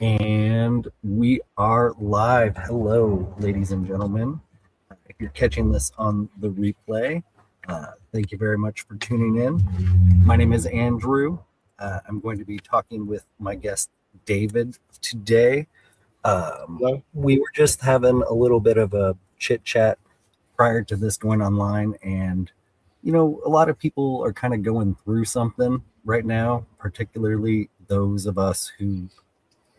And we are live. Hello, ladies and gentlemen. If you're catching this on the replay, thank you very much for tuning in. My name is Andrew. I'm going to be talking with my guest, David, today. Hello. We were just having a little bit of a chit chat prior to this going online, and a lot of people are kind of going through something right now, particularly those of us who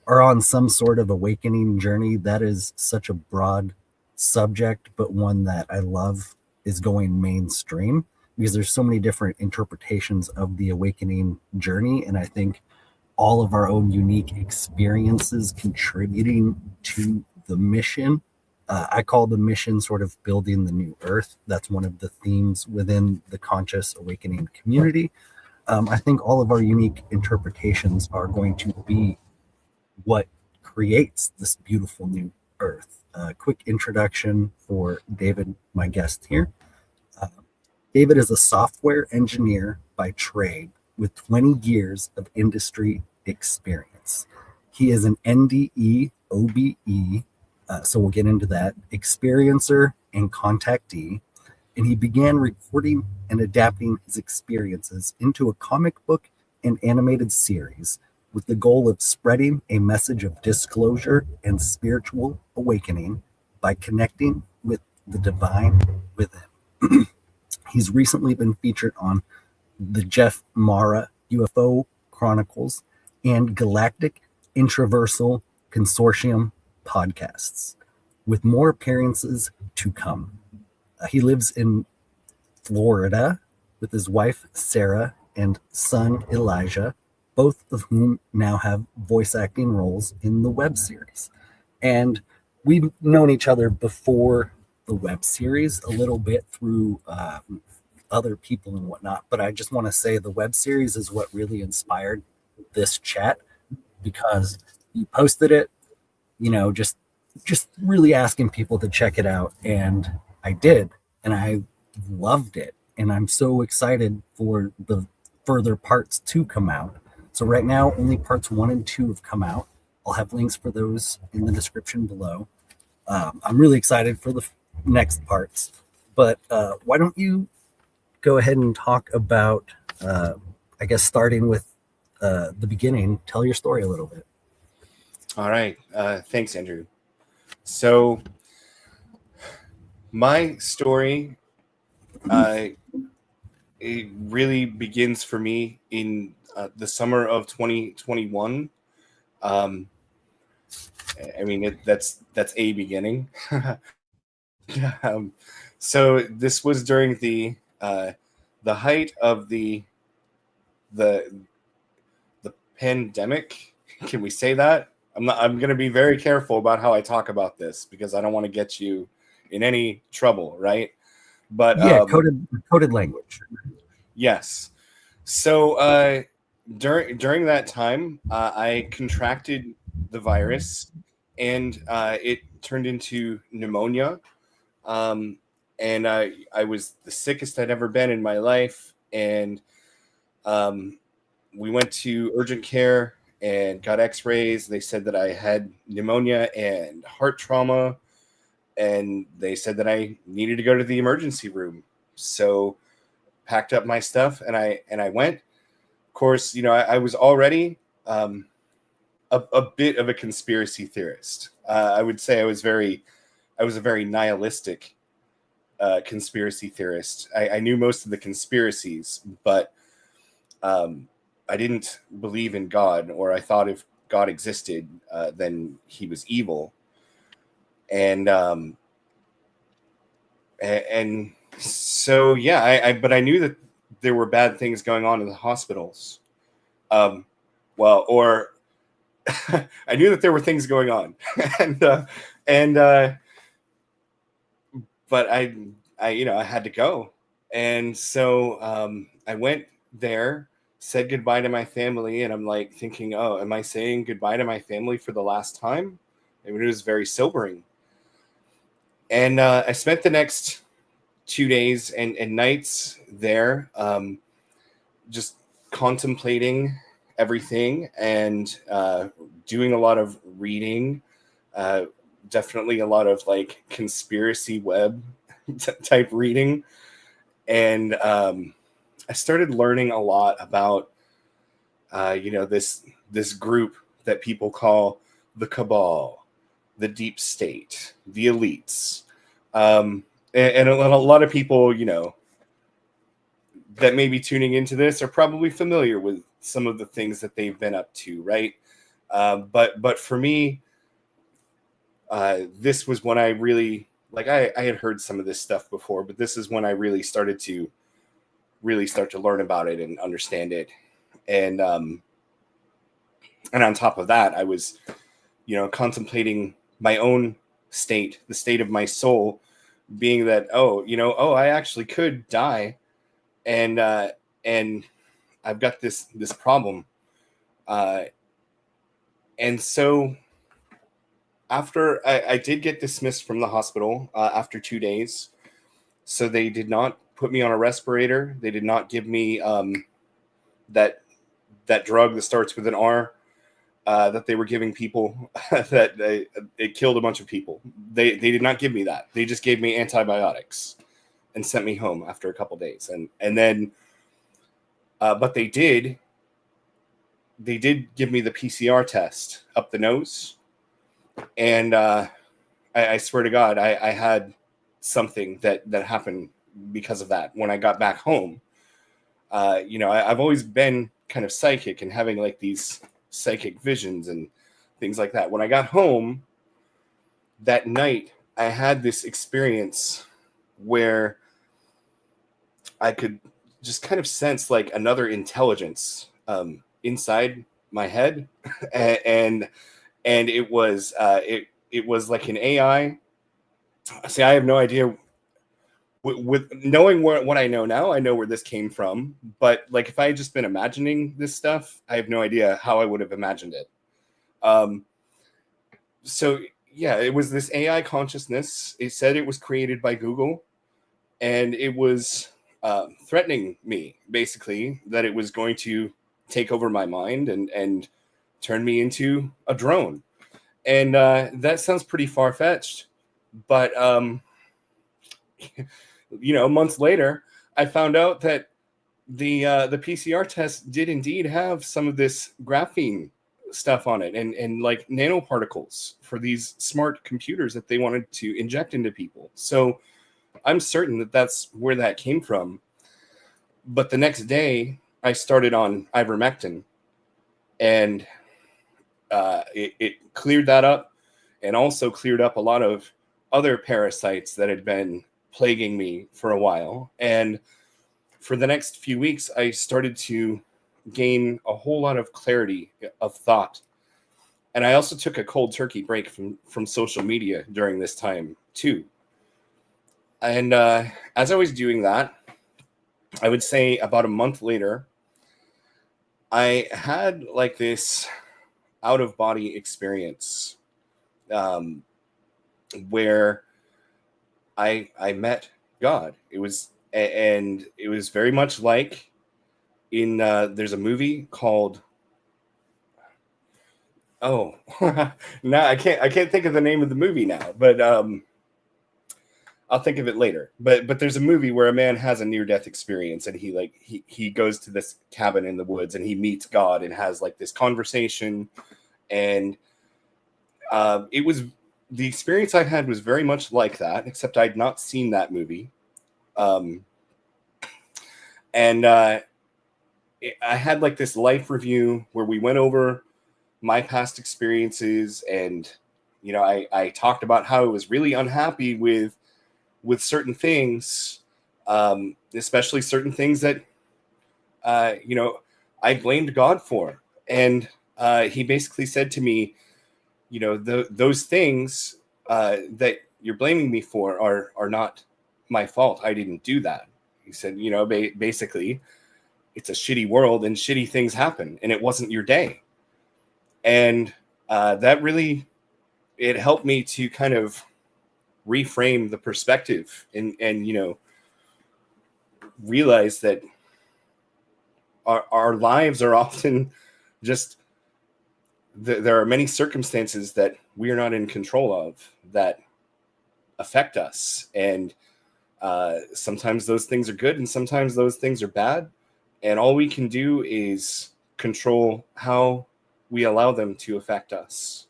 are on some sort of awakening journey. That is such a broad subject, but one that I love is going mainstream because there's so many different interpretations of the awakening journey. And I think all of our own unique experiences contributing to the mission. I call the mission sort of building the new earth. That's one of the themes within the conscious awakening community. I think all of our unique interpretations are going to be what creates this beautiful new earth. Quick introduction for David, my guest here. Uh, David is a software engineer by trade with 20 years of industry experience. He is an NDE OBE, so we'll get into that, experiencer and contactee, and he began recording and adapting his experiences into a comic book and animated series with the goal of spreading a message of disclosure and spiritual awakening by connecting with the divine within. He's recently been featured on the Jeff Mara UFO Chronicles and Galactic Intraversal Consortium podcasts, with more appearances to come. He lives in Florida with his wife, Sarah, and son, Elijah, both of whom now have voice acting roles in the web series. And we've known each other before the web series a little bit through other people and whatnot. But I just want to say the web series is what really inspired this chat because you posted it, just really asking people to check it out. And I did. And I loved it. And I'm so excited for the further parts to come out. So right now, only parts 1 and 2 have come out. I'll have links for those in the description below. I'm really excited for the next parts. But why don't you go ahead and talk about, I guess, starting with the beginning, tell your story a little bit. All right. Thanks, Andrew. So, my story, uh, it really begins for me in the summer of 2021. Um, I mean, that's a beginning. um, so this was during the height of the the pandemic. Can we say that? I'm going to be very careful about how I talk about this because I don't want to get you in any trouble, right? But Yeah, coded language. yes. So during that time, I contracted the virus, and it turned into pneumonia. Um, and I was the sickest I'd ever been in my life, and um, we went to urgent care and got X-rays. They said that I had pneumonia and heart trauma, and they said that I needed to go to the emergency room. So packed up my stuff and I went. Of course, I was already a bit of a conspiracy theorist. I would say I was a very nihilistic conspiracy theorist. I knew most of the conspiracies, but I didn't believe in God, or I thought if God existed, then he was evil. And and so yeah, but I knew that there were bad things going on in the hospitals. Um, well, or I knew that there were things going on, and and but I had to go, and so I went there, said goodbye to my family, and I'm like thinking, oh, am I saying goodbye to my family for the last time? I mean, it was very sobering, and I spent the next 2 days and nights there, just contemplating everything and doing a lot of reading, definitely a lot of like conspiracy web type reading. And I started learning a lot about, this group that people call the cabal, the deep state, the elites. And a lot of people, that may be tuning into this are probably familiar with some of the things that they've been up to, right? But for me, this was when I really I had heard some of this stuff before, but this is when I really started to start to learn about it and understand it. And on top of that, I was, contemplating my own state, the state of my soul, being that, I actually could die, and I've got this problem, and so after I did get dismissed from the hospital after 2 days, so they did not put me on a respirator. They did not give me that drug that starts with an R that they were giving people that it killed a bunch of people. They did not give me that. They just gave me antibiotics and sent me home after a couple days. And then, but they did give me the PCR test up the nose. And I swear to God, I had something that happened because of that when I got back home. I've always been kind of psychic and having like these psychic visions and things like that. When I got home that night, I had this experience where I could just kind of sense like another intelligence inside my head, and it was it was like an AI. See, I have no idea. With knowing what I know now, I know where this came from. But like, if I had just been imagining this stuff, I have no idea how I would have imagined it. So yeah, it was this AI consciousness. It said it was created by Google, and it was threatening me, basically, that it was going to take over my mind and turn me into a drone. And that sounds pretty far-fetched, but months later, I found out that the PCR test did indeed have some of this graphene stuff on it, and like nanoparticles for these smart computers that they wanted to inject into people. So I'm certain that that's where that came from. But the next day, I started on ivermectin, and it cleared that up, and also cleared up a lot of other parasites that had been plaguing me for a while. And for the next few weeks, I started to gain a whole lot of clarity of thought. And I also took a cold turkey break from social media during this time too. And as I was doing that, I would say about a month later, I had like this out of body experience where I met God. It was very much like in there's a movie called no, I can't think of the name of the movie now, but I'll think of it later. But there's a movie where a man has a near death experience, and he goes to this cabin in the woods, and he meets God and has like this conversation. And it was the experience I had was very much like that, except I'd not seen that movie. And I had like this life review where we went over my past experiences, and I talked about how I was really unhappy with certain things, especially certain things that I blamed God for. And he basically said to me, those things that you're blaming me for are not my fault. I didn't do that. He said, basically, it's a shitty world and shitty things happen, and it wasn't your day. And that really, it helped me to kind of reframe the perspective and realize that our lives are often just there are many circumstances that we are not in control of that affect us, and sometimes those things are good and sometimes those things are bad, and all we can do is control how we allow them to affect us.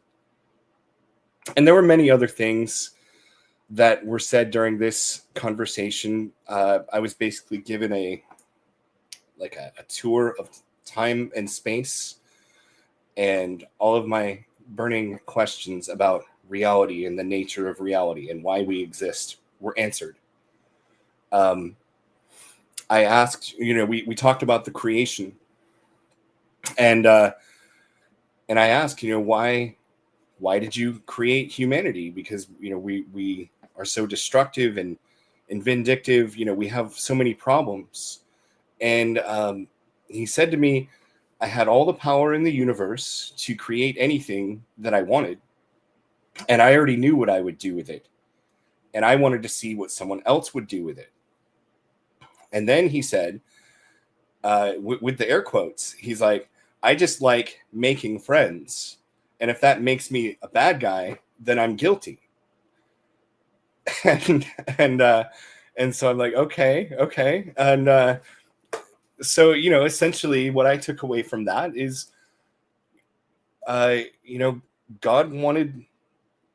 And there were many other things that were said during this conversation. I was basically given a tour of time and space, and all of my burning questions about reality and the nature of reality and why we exist were answered. I asked, we talked about the creation, and I asked, why did you create humanity? Because we are so destructive and vindictive. We have so many problems. And he said to me, I had all the power in the universe to create anything that I wanted, and I already knew what I would do with it, and I wanted to see what someone else would do with it. And then he said, with the air quotes, he's like, I just like making friends, and if that makes me a bad guy, then I'm guilty. and so I'm like, okay. And so essentially what I took away from that is God wanted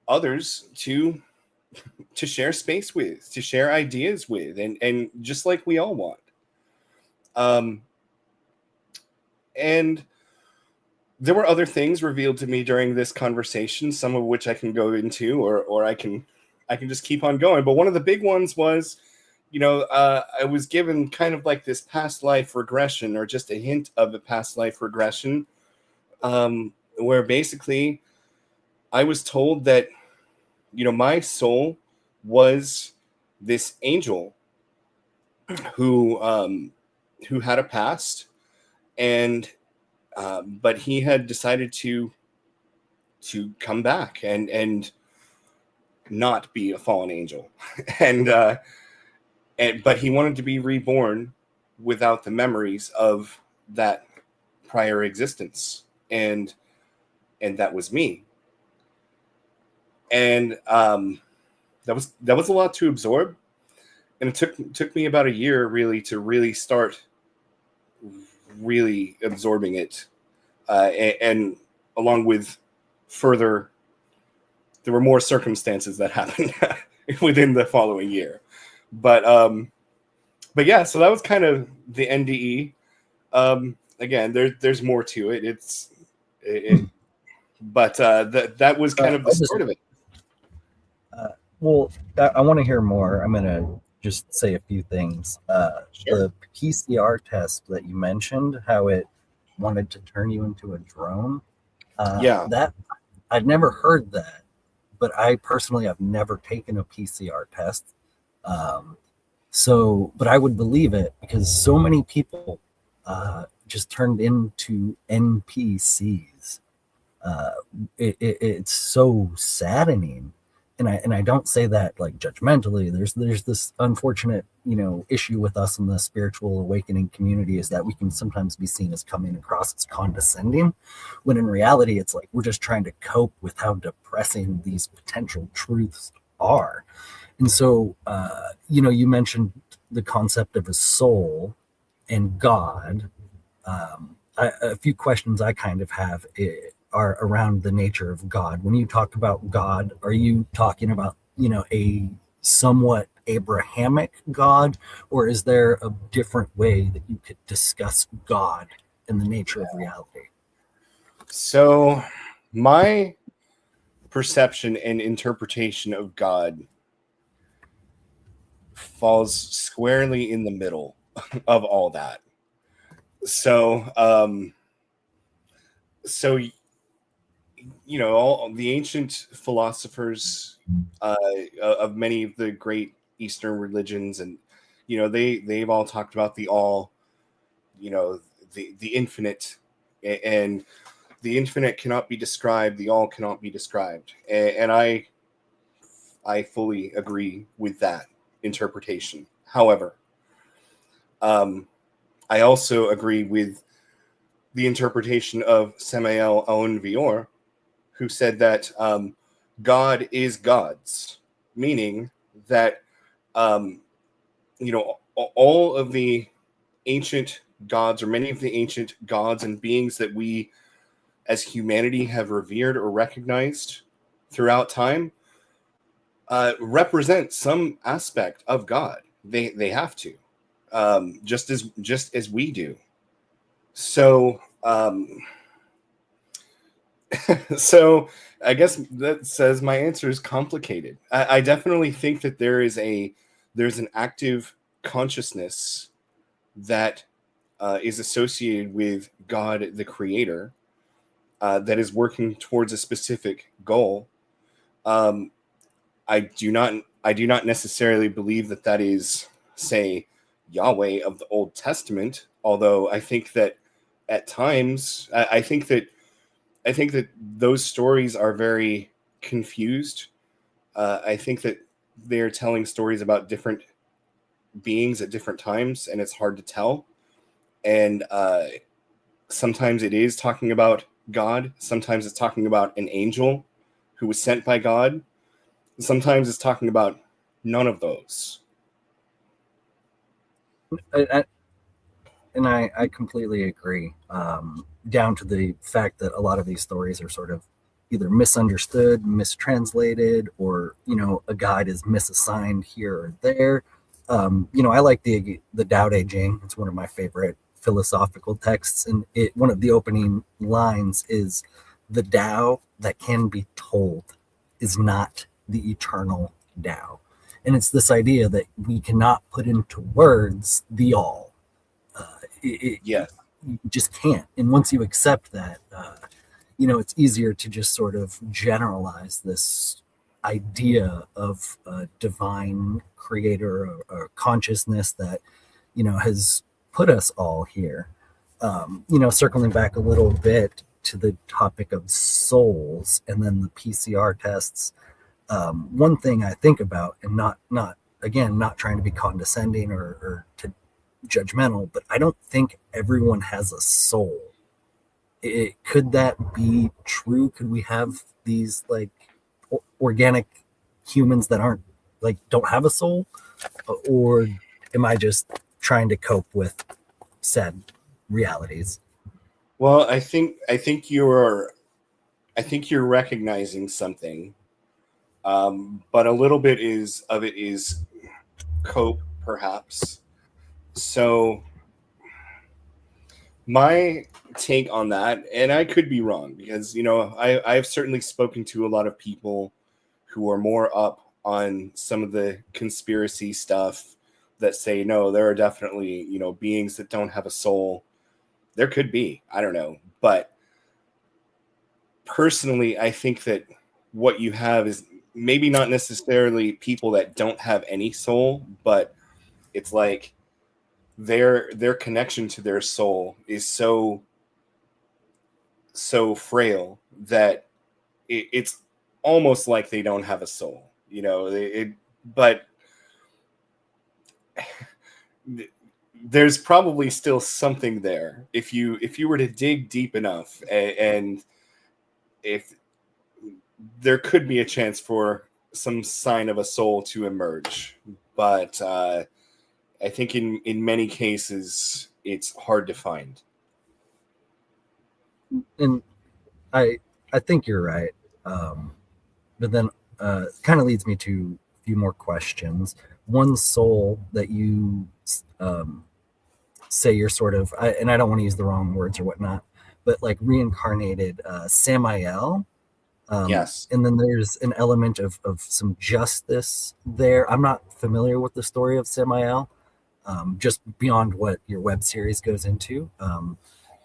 others to share space with, to share ideas with, and just like we all want. And there were other things revealed to me during this conversation, some of which I can go into, or I can just keep on going. But one of the big ones was, I was given kind of like this past life regression, or just a hint of a past life regression, where basically I was told that, my soul was this angel who had a past, and but he had decided to come back and not be a fallen angel, and but he wanted to be reborn without the memories of that prior existence, and that was me. And that was a lot to absorb, and it took me about a year really to really start really absorbing it, and along with further, there were more circumstances that happened within the following year, but yeah, so that was kind of the NDE. Again, there's more to it. But that was kind of the start of it. Well, I want to hear more. I'm going to just say a few things. Sure. The PCR test that you mentioned, how it wanted to turn you into a drone. Yeah. That I'd never heard that, but I personally have never taken a PCR test. But I would believe it because so many people just turned into NPCs. It's so saddening, and I don't say that like judgmentally. There's this unfortunate issue with us in the spiritual awakening community, is that we can sometimes be seen as coming across as condescending, when in reality it's like we're just trying to cope with how depressing these potential truths are. And so you mentioned the concept of a soul and God. A few questions I kind of have are around the nature of God. When you talk about God, are you talking about, a somewhat Abrahamic God, or is there a different way that you could discuss God and the nature of reality? So my perception and interpretation of God falls squarely in the middle of all that. So, all the ancient philosophers of many of the great Eastern religions, and they've all talked about the all, the infinite, and the infinite cannot be described, the all cannot be described, and I fully agree with that interpretation. However, I also agree with the interpretation of Samael Aun Weor, who said that God is gods, meaning that all of the ancient gods, or many of the ancient gods and beings that we as humanity have revered or recognized throughout time, represent some aspect of God. They have to, just as we do. So so I guess that says my answer is complicated. I definitely think that there's an active consciousness that is associated with God, the Creator, that is working towards a specific goal. I do not necessarily believe that is, say, Yahweh of the Old Testament. Although I think that at times, I think that those stories are very confused. I think that they're telling stories about different beings at different times, and it's hard to tell. And sometimes it is talking about God. Sometimes it's talking about an angel who was sent by God. Sometimes it's talking about none of those. I completely agree. Down to the fact that a lot of these stories are sort of either misunderstood, mistranslated, or a guide is misassigned here or there. I like the Tao Te Ching. It's one of my favorite philosophical texts, and one of the opening lines is, "The Tao that can be told is not the eternal Tao," and it's this idea that we cannot put into words the all. Yes. You just can't. And once you accept that, it's easier to just sort of generalize this idea of a divine creator or consciousness that, has put us all here. Circling back a little bit to the topic of souls and then the PCR tests. One thing I think about, and not trying to be condescending or to judgmental, but I don't think everyone has a soul. Could that be true? Could we have these like organic humans that don't have a soul, or am I just trying to cope with sad realities? Well, I think you're recognizing something, but a little bit of it is cope, perhaps. So my take on that, and I could be wrong, because I've certainly spoken to a lot of people who are more up on some of the conspiracy stuff that say, no, there are definitely beings that don't have a soul. There could be, I don't know, but personally, I think that what you have is maybe not necessarily people that don't have any soul, but it's like their connection to their soul is so frail that it's almost like they don't have a soul, but there's probably still something there if you were to dig deep enough, and if there could be a chance for some sign of a soul to emerge. But I think in many cases it's hard to find. And I think you're right. But then kind of leads me to a few more questions. One soul that you say you're sort of, and I don't want to use the wrong words or whatnot, but like reincarnated Samael. Yes. And then there's an element of some justice there. I'm not familiar with the story of Samael, just beyond what your web series goes into.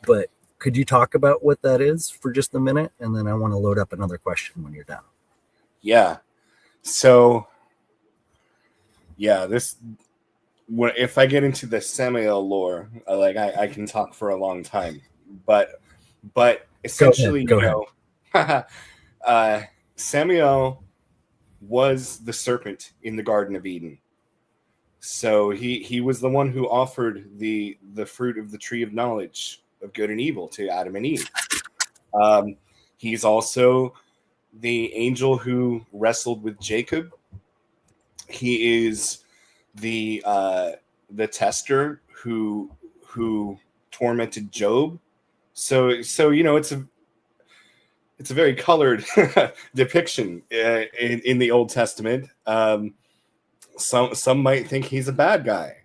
But could you talk about what that is for just a minute? And then I want to load up another question when you're done. Yeah. So, yeah, if I get into the Samael lore, I can talk for a long time. But essentially, Go ahead. Samael was the serpent in the Garden of Eden. So he was the one who offered the fruit of the tree of knowledge of good and evil to Adam and Eve. He's also the angel who wrestled with Jacob. He is the tester who tormented Job. So it's a very colored depiction in the Old Testament. Some might think he's a bad guy.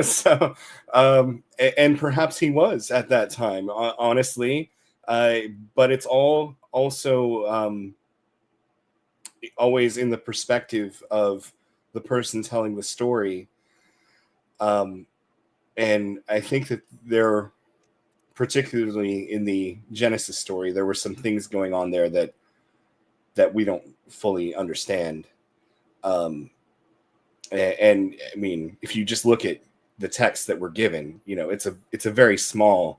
So and perhaps he was at that time, honestly. But it's all also always in the perspective of the person telling the story. And I think that there, particularly in the Genesis story, there were some things going on there that we don't fully understand. And I mean, if you just look at the text that we're given, it's a very small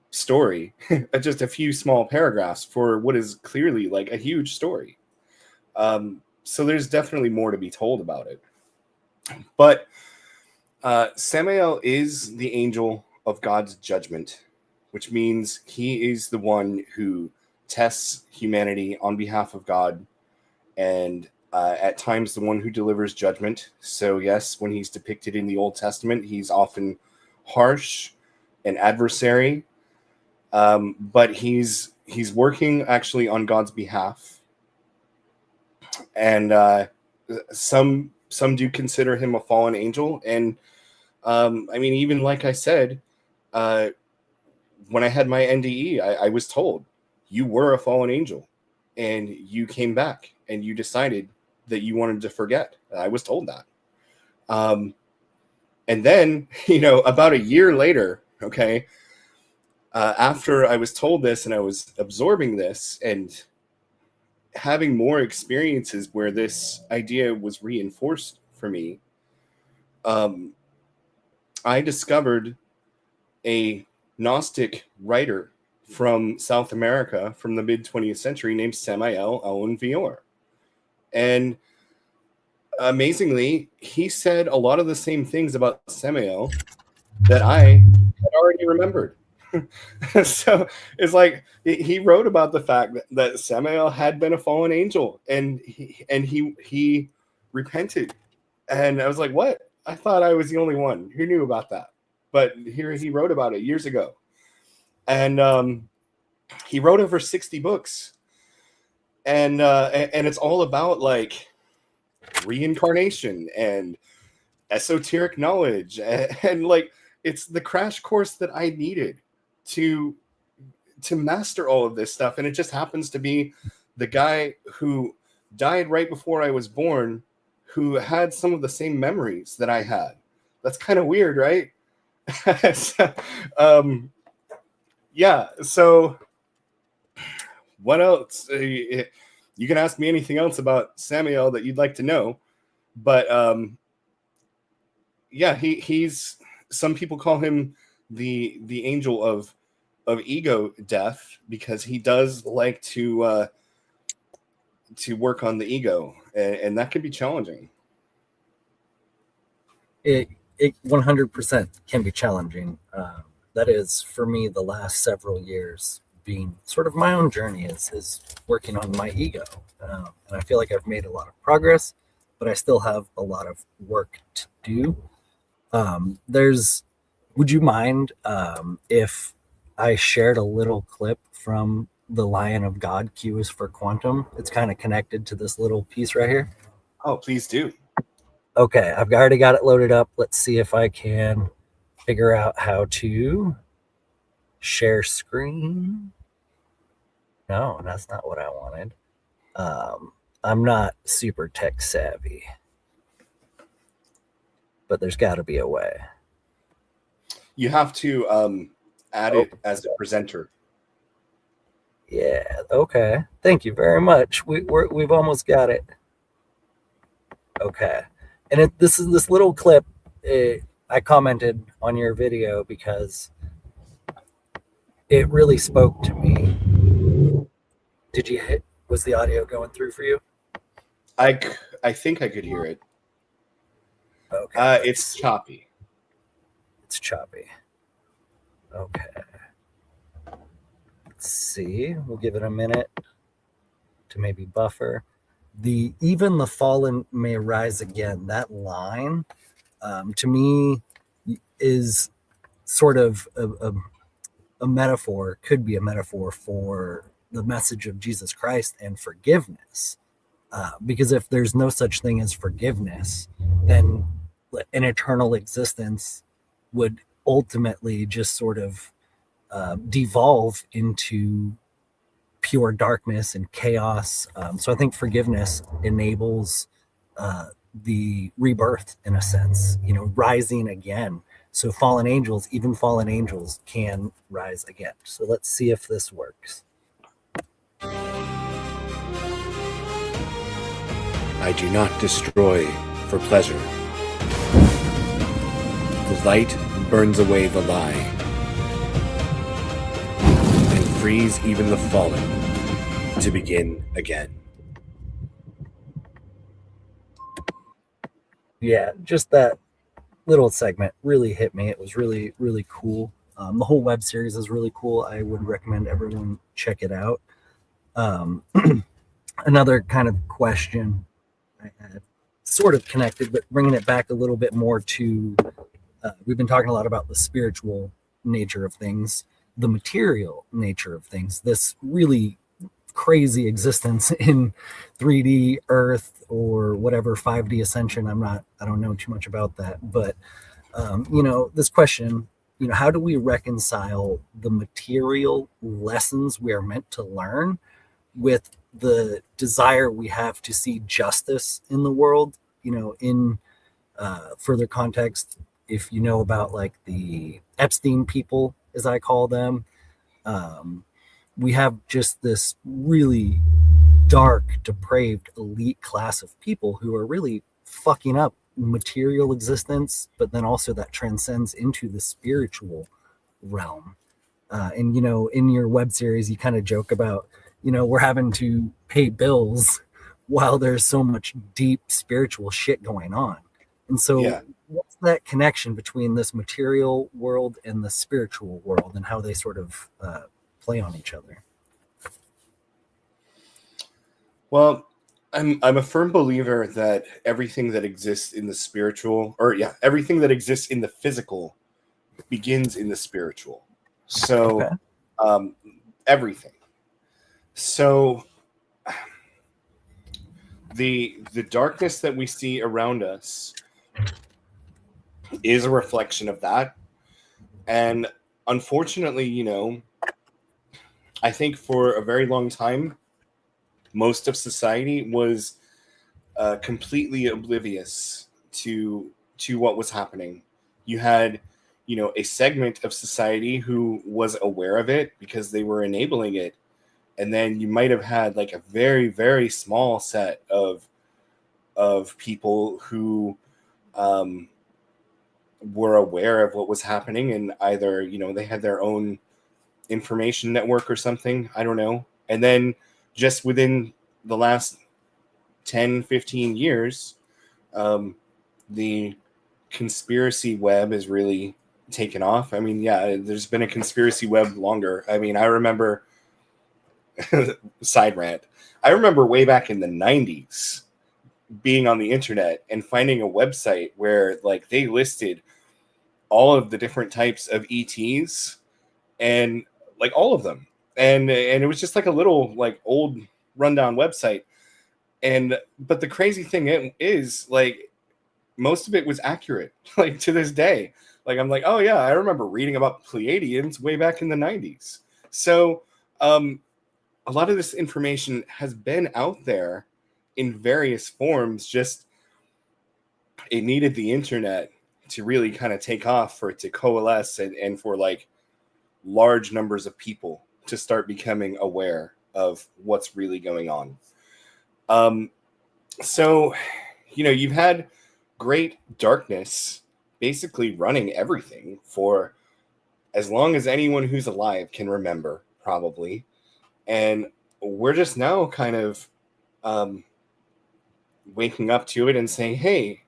story, just a few small paragraphs for what is clearly like a huge story. So there's definitely more to be told about it. But Samael is the angel of God's judgment, which means he is the one who tests humanity on behalf of God, and at times the one who delivers judgment. So yes, when he's depicted in the Old Testament, he's often harsh and adversary, but he's working actually on God's behalf. And some do consider him a fallen angel. And I mean, even like I said, when I had my NDE, I was told you were a fallen angel and you came back and you decided that you wanted to forget. I was told that. And then, about a year later, okay, after I was told this and I was absorbing this and having more experiences where this idea was reinforced for me, I discovered a Gnostic writer from South America from the mid-20th century named Samael Aun Weor. And amazingly, he said a lot of the same things about Samael that I had already remembered. So it's like he wrote about the fact that Samael had been a fallen angel, and he repented. And I was like, what? I thought I was the only one who knew about that. But here he wrote about it years ago. And he wrote over 60 books. And it's all about like reincarnation and esoteric knowledge. And like, it's the crash course that I needed to master all of this stuff. And it just happens to be the guy who died right before I was born, who had some of the same memories that I had. That's kind of weird, right? Yeah. So what else? You can ask me anything else about Samael that you'd like to know, but yeah, he's, some people call him the angel of ego death, because he does like to work on the ego, and that can be challenging. It 100% can be challenging. That is, for me, the last several years being sort of my own journey is working on my ego. And I feel like I've made a lot of progress, but I still have a lot of work to do. Would you mind if I shared a little clip from The Lion of God, Q is for Quantum? It's kind of connected to this little piece right here. Oh, please do. Okay, I've already got it loaded up. Let's see if I can figure out how to share screen. No, that's not what I wanted. I'm not super tech savvy, but there's got to be a way. You have to add it as a presenter. Yeah, okay. Thank you very much. We've almost got it. Okay. And this is this little clip. I commented on your video because it really spoke to me. Was the audio going through for you? I think I could hear it. Okay. It's choppy. It's choppy. Okay. let's see. We'll give it a minute to maybe buffer. Even the fallen may rise again. That line, to me, is sort of a metaphor, could be a metaphor for the message of Jesus Christ and forgiveness. Because if there's no such thing as forgiveness, then an eternal existence would ultimately just sort of devolve into pure darkness and chaos. So I think forgiveness enables the rebirth in a sense, rising again. So even fallen angels can rise again. So let's see if this works. I do not destroy for pleasure. The light burns away the lie, and frees even the fallen to begin again. Yeah, just that little segment really hit me. It was really, really cool. The whole web series is really cool. I would recommend everyone check it out. Another kind of question I had, sort of connected, but bringing it back a little bit more to, we've been talking a lot about the spiritual nature of things, the material nature of things, this really crazy existence in 3D Earth or whatever 5D Ascension. I don't know too much about that, but this question, how do we reconcile the material lessons we are meant to learn with the desire we have to see justice in the world? In further context, if you know about like the Epstein people, as I call them, we have just this really dark, depraved, elite class of people who are really fucking up material existence, but then also that transcends into the spiritual realm. And in your web series, you kind of joke about, we're having to pay bills while there's so much deep spiritual shit going on. And so what's that connection between this material world and the spiritual world, and how they sort of play on each other? Well, I'm a firm believer that everything that exists in the spiritual, everything that exists in the physical begins in the spiritual. So, everything. So, the darkness that we see around us is a reflection of that. And unfortunately, I think for a very long time, most of society was completely oblivious to what was happening. You had, a segment of society who was aware of it because they were enabling it. And then you might have had like a very, very small set of people who were aware of what was happening, and either, they had their own information network or something. I don't know. And then just within the last 10, 15 years, the conspiracy web is really taken off. I mean, there's been a conspiracy web longer. I mean, I remember side rant. I remember way back in the 90s being on the internet and finding a website where like they listed all of the different types of ETs, and like all of them. And it was just like a little like old rundown website. But the crazy thing is like most of it was accurate, like to this day. Like I'm like, oh yeah, I remember reading about Pleiadians way back in the 90s. So a lot of this information has been out there in various forms, just it needed the internet to really kind of take off for it to coalesce and for like large numbers of people to start becoming aware of what's really going on. So, you've had great darkness basically running everything for as long as anyone who's alive can remember, probably. And we're just now kind of waking up to it and saying, hey,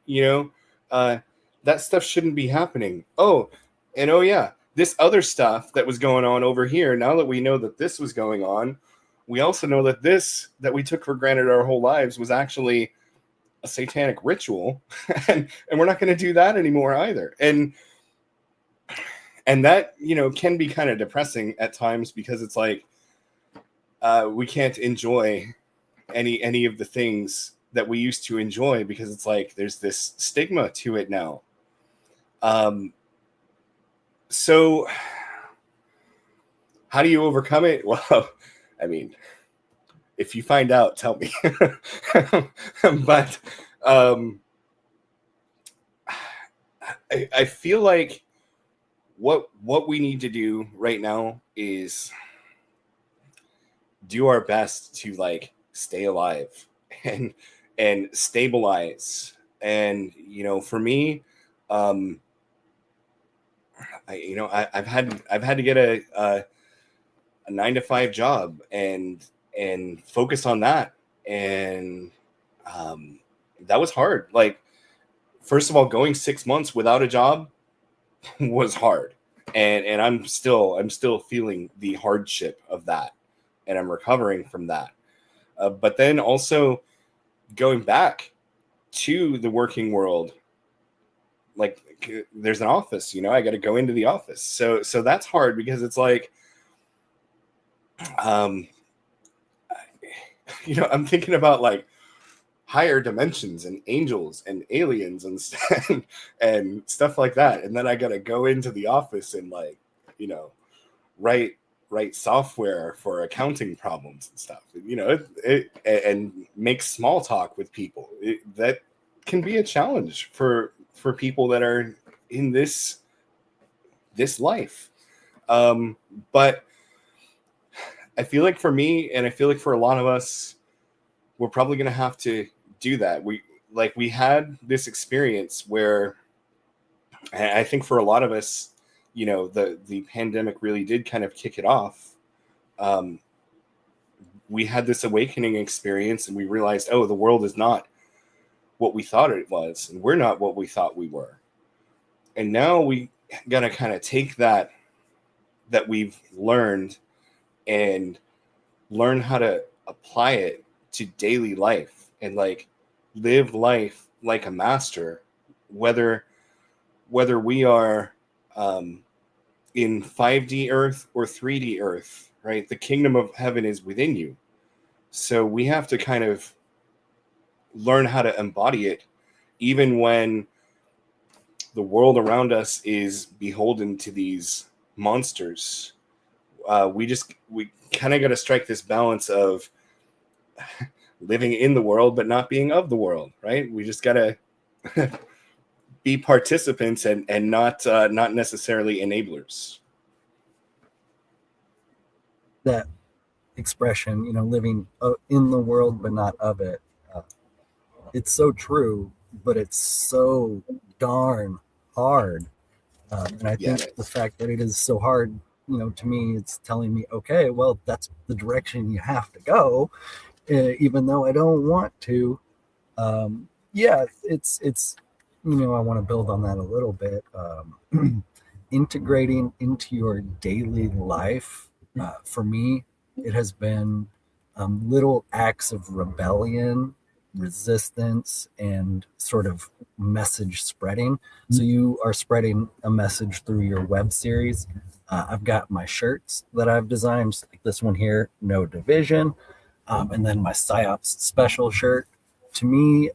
that stuff shouldn't be happening. Oh, and oh yeah, this other stuff that was going on over here, now that we know that this was going on, we also know that this that we took for granted our whole lives was actually a satanic ritual, and we're not going to do that anymore either. And that, you know, can be kind of depressing at times, because it's like we can't enjoy any of the things that we used to enjoy, because it's like there's this stigma to it now. So how do you overcome it? Well, I mean, if you find out, tell me. But I feel like what we need to do right now is do our best to like stay alive and stabilize. And you know, for me, I've had to get a 9-to-5 job and focus on that. And that was hard. Like, first of all, going 6 months without a job was hard. And I'm still feeling the hardship of that, and I'm recovering from that. But then also going back to the working world, like there's an office, you know, I got to go into the office. So that's hard, because it's like, you know, I'm thinking about like higher dimensions and angels and aliens and stuff like that. And then I got to go into the office and like, you know, write software for accounting problems and stuff, you know, and make small talk with people. That can be a challenge for people that are in this life. But I feel like for me, and I feel like for a lot of us, we're probably going to have to do that. We had this experience where I think for a lot of us, you know, the pandemic really did kind of kick it off. We had this awakening experience, and we realized, oh, the world is not what we thought it was, and we're not what we thought we were. And now we got to kind of take that we've learned and learn how to apply it to daily life, and like live life like a master, whether we are in 5D earth or 3D earth, right? The kingdom of heaven is within you. So we have to kind of learn how to embody it, even when the world around us is beholden to these monsters. We kind of got to strike this balance of living in the world but not being of the world, right? We just got to be participants and not necessarily enablers. That expression, you know, living in the world but not of it, it's so true, but it's so darn hard. And I think the fact that it is so hard, you know, to me, it's telling me, okay, well, that's the direction you have to go, even though I don't want to. Yeah, it's you know, I want to build on that a little bit. Integrating into your daily life, for me, it has been little acts of rebellion, resistance, and sort of message spreading. So you are spreading a message through your web series. I've got my shirts that I've designed, like this one here, No Division, and then my PsyOps special shirt. To me,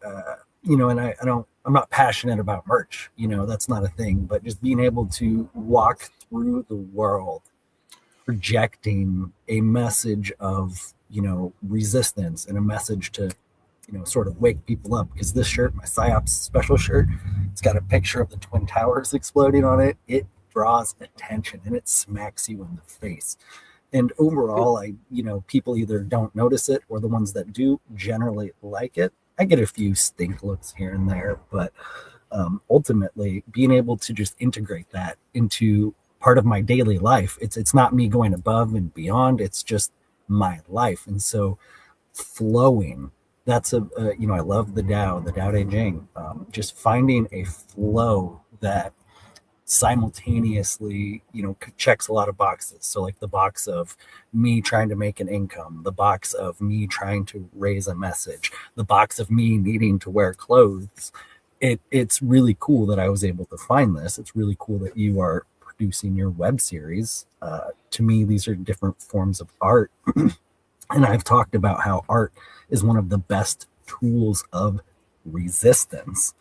you know, and I'm not passionate about merch, you know, that's not a thing, but just being able to walk through the world projecting a message of, you know, resistance, and a message to, you know, sort of wake people up. Because this shirt, my PsyOps special shirt, it's got a picture of the Twin Towers exploding on it. It draws attention and it smacks you in the face. And overall, you know, people either don't notice it, or the ones that do generally like it. I get a few stink looks here and there, but ultimately being able to just integrate that into part of my daily life, it's not me going above and beyond, it's just my life. And so flowing, that's you know, I love the Tao Te Ching, just finding a flow that simultaneously, checks a lot of boxes. So like the box of me trying to make an income, the box of me trying to raise a message, the box of me needing to wear clothes. It's really cool that I was able to find this. It's really cool that you are producing your web series. To me, these are different forms of art. And I've talked about how art is one of the best tools of resistance.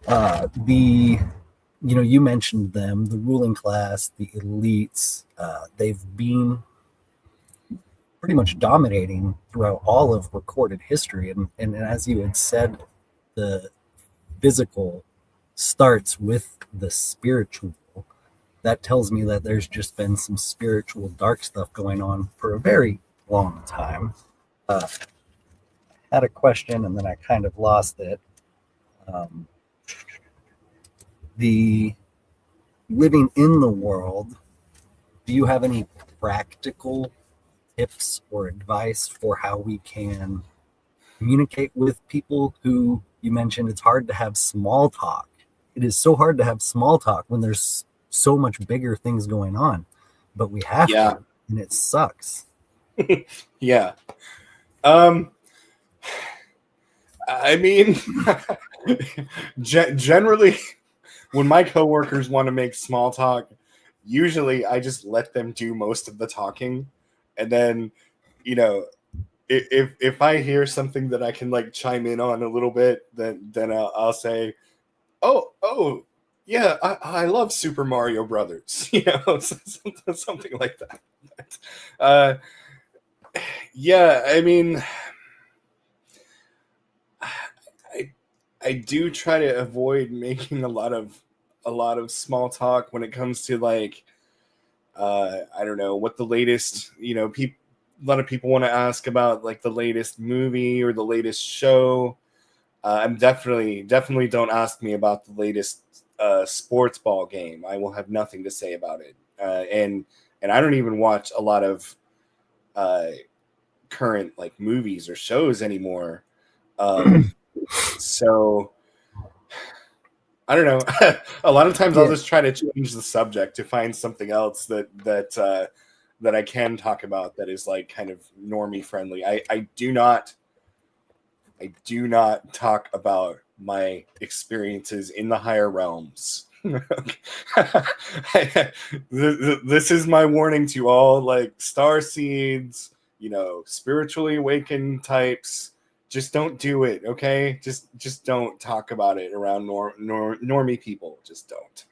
You mentioned them, the ruling class, the elites. They've been pretty much dominating throughout all of recorded history. And as you had said, the physical starts with the spiritual. That tells me that there's just been some spiritual dark stuff going on for a very long time. Had a question and then I kind of lost it. The living in the world, do you have any practical tips or advice for how we can communicate with people who, you mentioned it's hard to have small talk? It is so hard to have small talk when there's so much bigger things going on, but we have to, and it sucks. Yeah. I mean, generally, when my coworkers want to make small talk, usually I just let them do most of the talking, and then, if I hear something that I can like chime in on a little bit, then I'll say, oh, yeah, I love Super Mario Brothers, something like that. Yeah, I mean, I do try to avoid making a lot of small talk when it comes to like I don't know what the latest, a lot of people want to ask about like the latest movie or the latest show. I'm definitely don't ask me about the latest sports ball game. I will have nothing to say about it. And I don't even watch a lot of current like movies or shows anymore. So I don't know. A lot of times I'll just try to change the subject to find something else that I can talk about that is like kind of normie friendly. I do not talk about my experiences in the higher realms. This is my warning to all like star seeds, spiritually awakened types. Just don't do it, okay? Just don't talk about it around normie people. Just don't.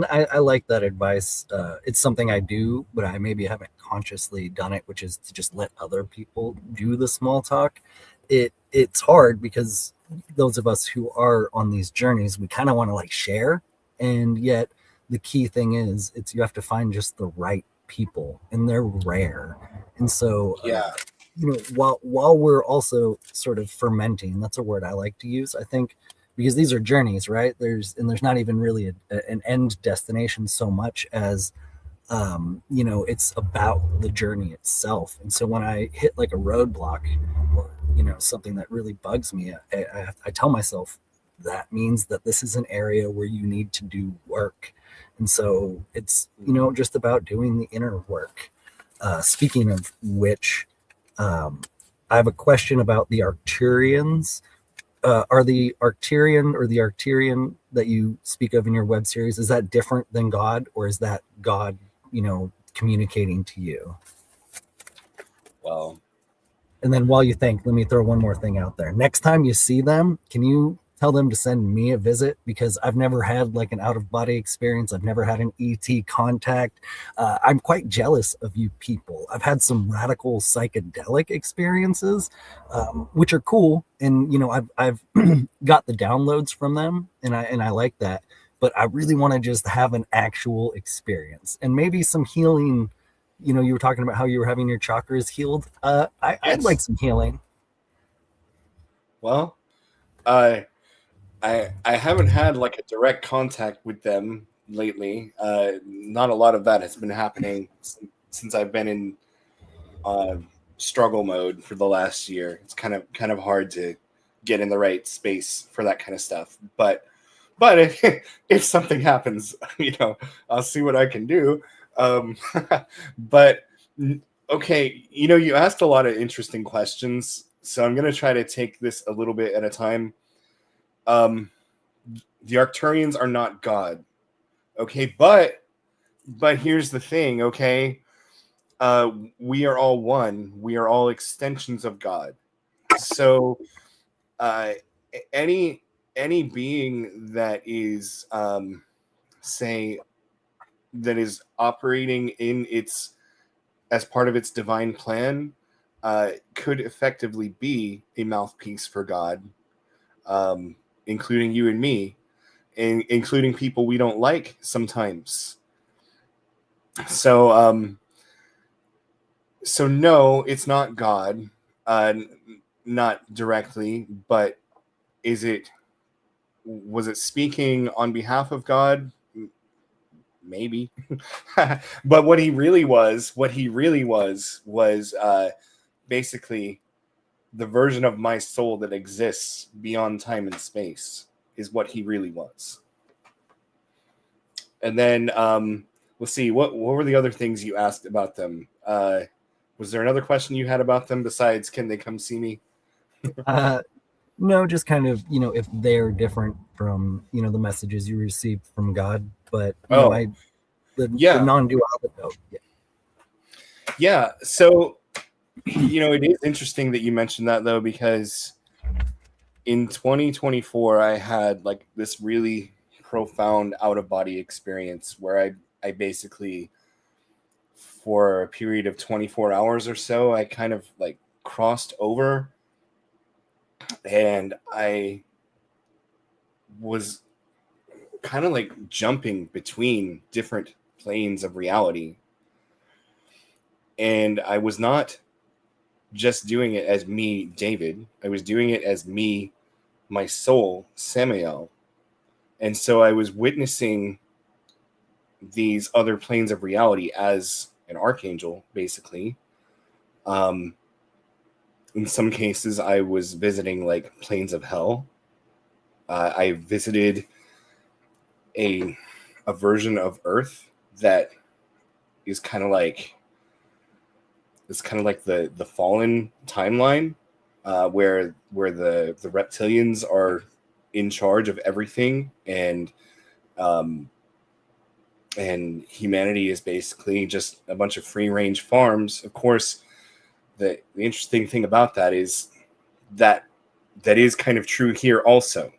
I like that advice. It's something I do, but I maybe haven't consciously done it, which is to just let other people do the small talk. It's hard because those of us who are on these journeys, we kind of want to like share, and yet the key thing is you have to find just the right people, and they're rare. And so while we're also sort of fermenting, that's a word I like to use, I think, because these are journeys, right? There's not even really an end destination so much as it's about the journey itself. And so when I hit like a roadblock or something that really bugs me, I tell myself that means that this is an area where you need to do work. And so it's just about doing the inner work. Speaking of which, I have a question about the Arcturians. Are the Arcturian or the Arcturian that you speak of in your web series, is that different than God, or is that God, communicating to you? Well, and then while you think, let me throw one more thing out there. Next time you see them, can you tell them to send me a visit? Because I've never had like an out-of-body experience. I've never had an ET contact. I'm quite jealous of you people. I've had some radical psychedelic experiences, which are cool, and I've got the downloads from them, and I like that. But I really want to just have an actual experience and maybe some healing. You were talking about how you were having your chakras healed. I'd like some healing. Well, I haven't had like a direct contact with them lately. Not a lot of that has been happening since I've been in struggle mode for the last year. It's kind of hard to get in the right space for that kind of stuff. But But if something happens, I'll see what I can do. Um, but okay, you asked a lot of interesting questions, so I'm going to try to take this a little bit at a time. The Arcturians are not God, okay, but here's the thing, okay, we are all one. We are all extensions of God. So uh, any being that is say that is operating in its as part of its divine plan could effectively be a mouthpiece for God, including you and me, and including people we don't like sometimes. So so no, it's not God, not directly, but was it speaking on behalf of God? Maybe. But what he really was basically the version of my soul that exists beyond time and space is what he really was. And then let's see, what were the other things you asked about them? Was there another question you had about them besides can they come see me? No, just kind of, if they're different from, the messages you received from God, but the Yeah. non-duality note. Yeah. So, it is interesting that you mentioned that though, because in 2024, I had like this really profound out of body experience where I basically, for a period of 24 hours or so, I kind of like crossed over and I was kind of like jumping between different planes of reality. And I was not just doing it as me, David. I was doing it as me, my soul, Samael. And so I was witnessing these other planes of reality as an archangel, basically. In some cases, I was visiting like planes of hell. I visited a version of Earth that is kind of like the fallen timeline, where the reptilians are in charge of everything, and humanity is basically just a bunch of free range farms. Of course, the interesting thing about that is that is kind of true here also,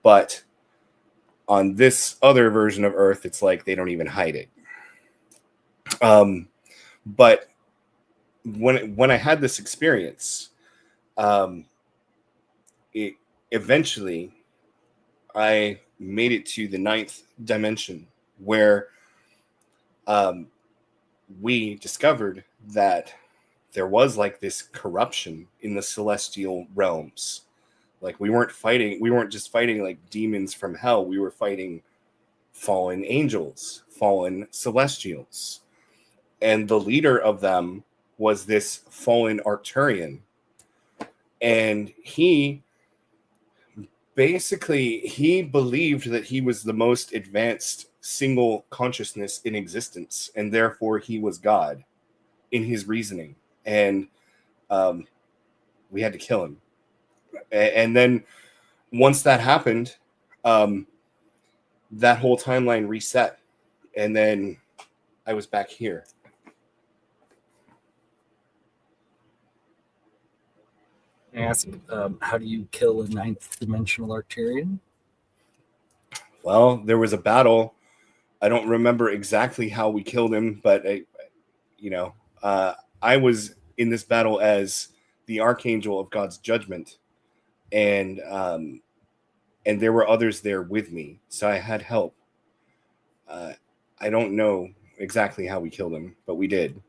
but on this other version of Earth, it's like they don't even hide it. But when I had this experience, it eventually I made it to the 9th dimension, where we discovered that there was like this corruption in the celestial realms. Like we weren't just fighting like demons from hell. We were fighting fallen angels, fallen celestials. And the leader of them was this fallen Arcturian. And he believed that he was the most advanced single consciousness in existence, and therefore he was God in his reasoning. And we had to kill him. And then once that happened, that whole timeline reset, and then I was back here. I ask, how do you kill a 9th dimensional Arcturian? Well, there was a battle. I don't remember exactly how we killed him, but I was in this battle as the archangel of God's judgment, and there were others there with me, so I had help. I don't know exactly how we killed him, but we did.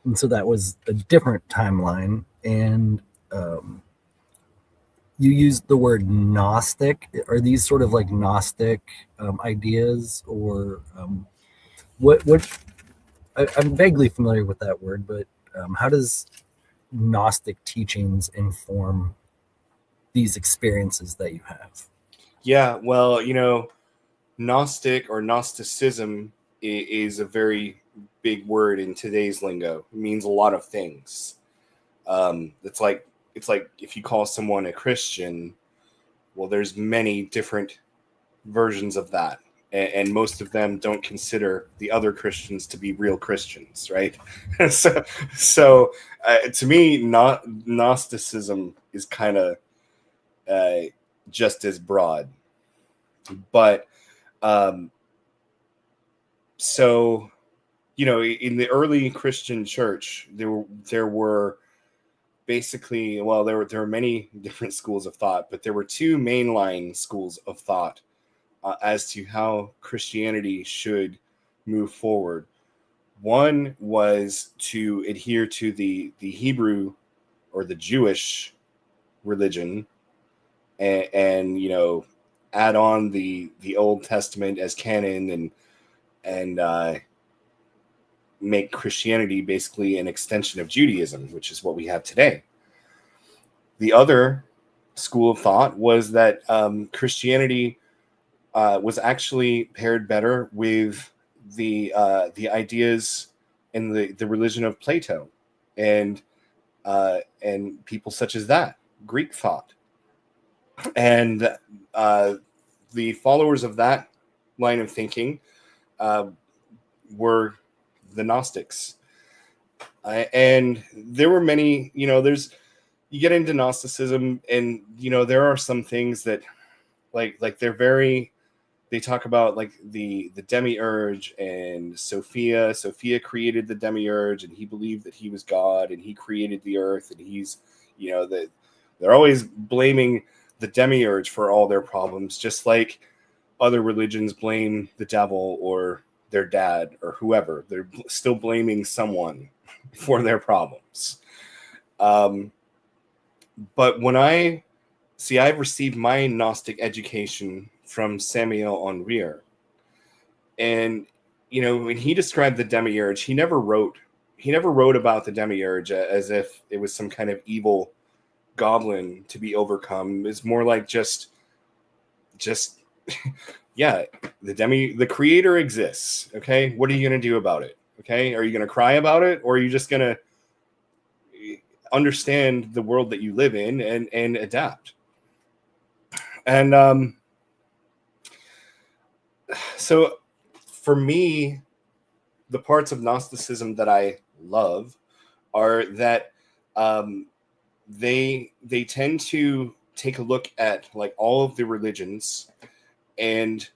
And so that was a different timeline, and you used the word Gnostic. Are these sort of like Gnostic ideas, or what? I'm vaguely familiar with that word, but how does Gnostic teachings inform these experiences that you have? Yeah, well, Gnostic or Gnosticism is a very big word in today's lingo. It means a lot of things. It's like if you call someone a Christian, well, there's many different versions of that, and most of them don't consider the other Christians to be real Christians, right? So to me, not Gnosticism is kind of uh, just as broad, but um, so in the early Christian church, there were basically, well, there were many different schools of thought, but there were two mainline schools of thought as to how Christianity should move forward. One was to adhere to the Hebrew or the Jewish religion, and add on the Old Testament as canon, and make Christianity basically an extension of Judaism, which is what we have today. The other school of thought was that Christianity was actually paired better with the ideas and the religion of Plato and people such as that, Greek thought. And the followers of that line of thinking were the Gnostics. And there were many, you get into Gnosticism, and there are some things that like they talk about, like the demiurge and Sophia. Sophia created the demiurge, and he believed that he was God, and he created the earth, and he's that they're always blaming the demiurge for all their problems, just like other religions blame the devil or their dad or whoever. They're still blaming someone for their problems. But when I've received my Gnostic education from Samuel Henrier, and when he described the demiurge, he never wrote about the demiurge as if it was some kind of evil goblin to be overcome. It's more like just yeah, the creator exists. Okay, what are you going to do about it? Okay, are you going to cry about it, or are you just going to understand the world that you live in and adapt? And so for me, the parts of Gnosticism that I love are that they tend to take a look at like all of the religions and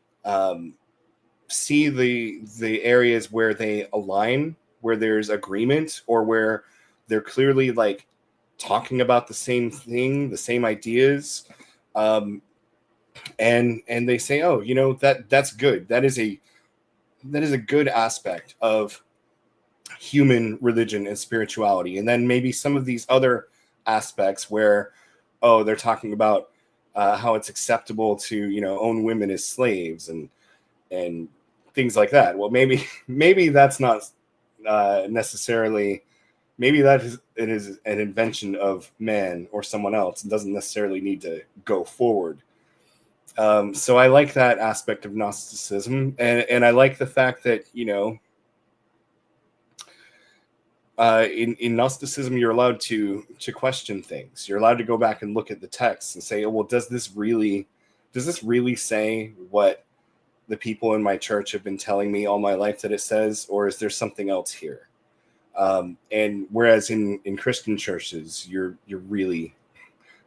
see the areas where they align, where there's agreement, or where they're clearly like talking about the same thing, the same ideas, and they say, oh, that's good. That is a good aspect of human religion and spirituality. And then maybe some of these other aspects where, oh, they're talking about how it's acceptable to own women as slaves and things like that. Well, maybe that's not necessarily. Maybe it is an invention of man or someone else, and doesn't necessarily need to go forward. So I like that aspect of Gnosticism, and I like the fact that in Gnosticism you're allowed to question things. You're allowed to go back and look at the text and say, oh, well, does this really say what the people in my church have been telling me all my life that it says, or is there something else here? And whereas in Christian churches,